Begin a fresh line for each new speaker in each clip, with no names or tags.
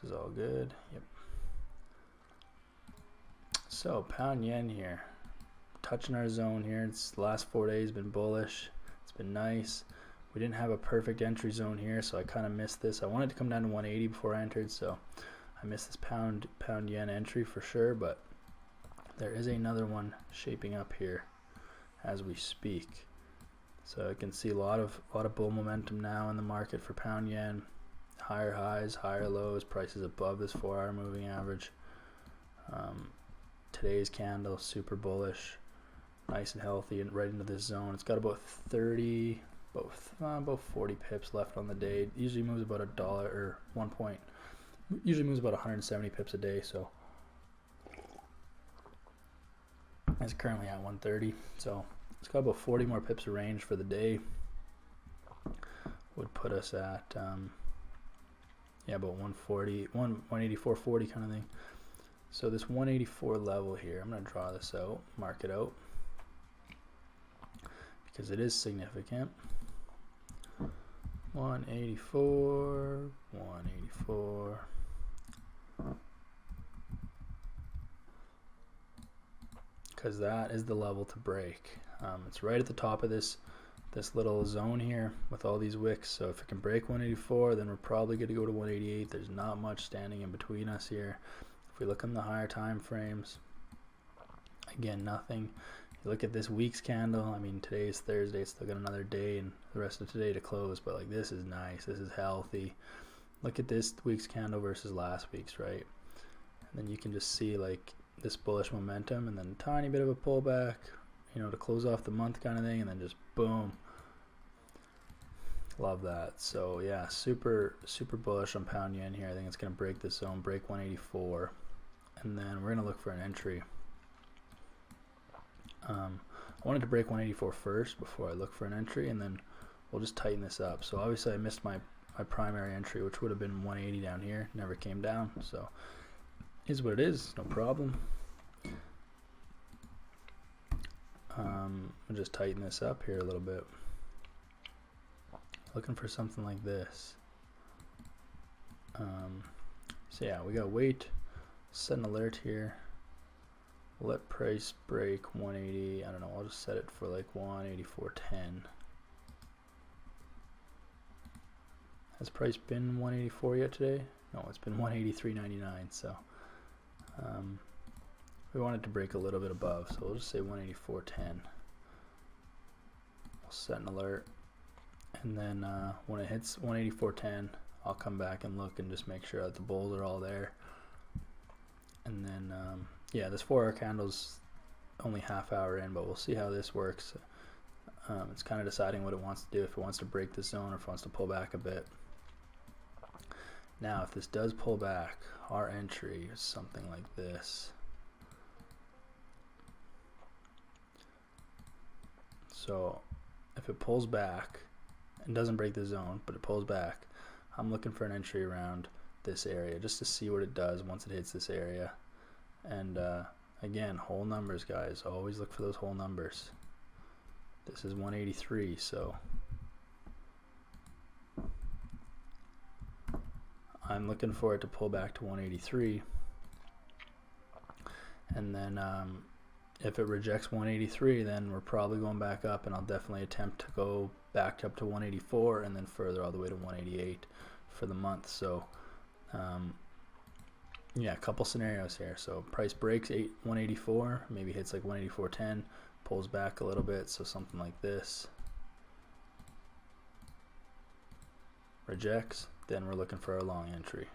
This is all good. Yep. So pound yen here, touching our zone here. It's the last 4 days been bullish. It's been nice. We didn't have a perfect entry zone here, so I kind of missed this. I wanted to come down to 180 before I entered, so I missed this pound yen entry for sure. But there is another one shaping up here as we speak. So I can see a lot of bull momentum now in the market for pound yen. Higher highs, higher lows, prices above this 4-hour moving average. Today's candle super bullish, nice and healthy, and right into this zone. It's got about 40 pips left on the day. It usually moves about $1 or 1 point. Usually moves about 170 pips a day. So it's currently at 130. So it's got about 40 more pips of range for the day. Would put us at about 140, 184.40 kind of thing. So this 184 level here, I'm going to draw this out, mark it out, because it is significant. 184, 184. Because that is the level to break. It's right at the top of this little zone here with all these wicks. So if it can break 184, then we're probably going to go to 188. There's not much standing in between us here. If we look on the higher time frames, again, nothing. You look at this week's candle. I mean, today is Thursday. It's still got another day and the rest of today to close, but like, this is nice. This is healthy. Look at this week's candle versus last week's, right? And then you can just see like this bullish momentum, and then a tiny bit of a pullback, you know, to close off the month kind of thing, and then just boom. Love that. So yeah, super bullish on pound yen here. I think it's going to break this zone, break 184, and then we're going to look for an entry. I wanted to break 184 first before I look for an entry, and then we'll just tighten this up. So obviously I missed my primary entry, which would have been 180 down here. Never came down, so is what it is. No problem. We'll just tighten this up here a little bit. Looking for something like this. So yeah, we got wait, set an alert here. Let price break 180. I don't know, I'll just set it for like 184.10. Has price been 184 yet today? No, it's been 183.99. So we want it to break a little bit above, so we'll just say 184.10. We'll set an alert, and then when it hits 184.10, I'll come back and look and just make sure that the bulls are all there. And then yeah, this 4-hour candle's only half hour in, but we'll see how this works. It's kind of deciding what it wants to do, if it wants to break the zone or if it wants to pull back a bit. Now if this does pull back, our entry is something like this. So if it pulls back and doesn't break the zone, but it pulls back, I'm looking for an entry around this area just to see what it does once it hits this area. And again, whole numbers, guys. Always look for those whole numbers. This is 183, so I'm looking for it to pull back to 183. And then if it rejects 183, then we're probably going back up, and I'll definitely attempt to go back up to 184 and then further all the way to 188 for the month. So yeah, a couple scenarios here. So price breaks 184, maybe hits like 184.10, pulls back a little bit, so something like this. Rejects, then we're looking for a long entry.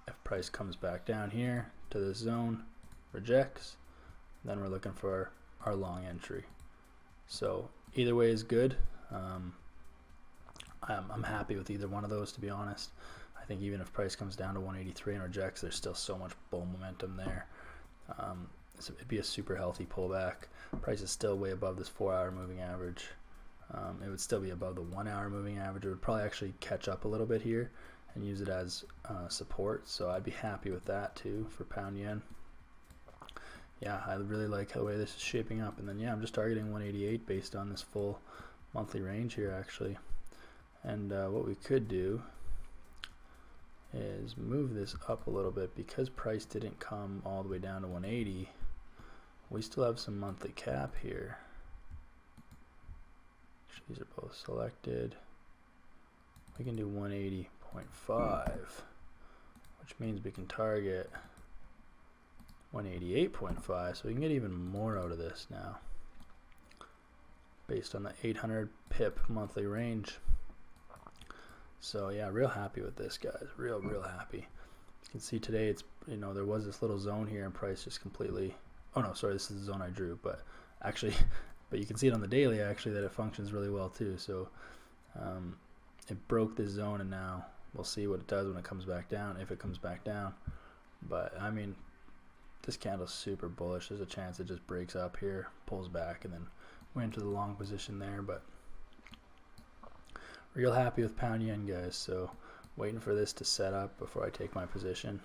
If price comes back down here to this zone, rejects, then we're looking for our long entry. So either way is good. I'm happy with either one of those, to be honest. I think even if price comes down to 183 and rejects, there's still so much bull momentum there. So it'd be a super healthy pullback. Price is still way above this 4-hour moving average. It would still be above the 1-hour moving average. It would probably actually catch up a little bit here and use it as support. So I'd be happy with that too for pound yen. Yeah, I really like the way this is shaping up. And then yeah, I'm just targeting 188 based on this full monthly range here actually. And what we could do is is move this up a little bit. Because price didn't come all the way down to 180, we still have some monthly cap here. These are both selected. We can do 180.5, which means we can target 188.5, so we can get even more out of this now based on the 800 pip monthly range. So yeah, real happy with this, guys. Real happy. You can see today it's, you know, there was this little zone here and price just completely, oh no, sorry, this is the zone I drew, but actually but you can see it on the daily actually that it functions really well too. So it broke this zone, and now we'll see what it does when it comes back down, if it comes back down. But I mean, this candle's super bullish. There's a chance it just breaks up here, pulls back, and then went into the long position there. But real happy with pound yen, guys. So waiting for this to set up before I take my position.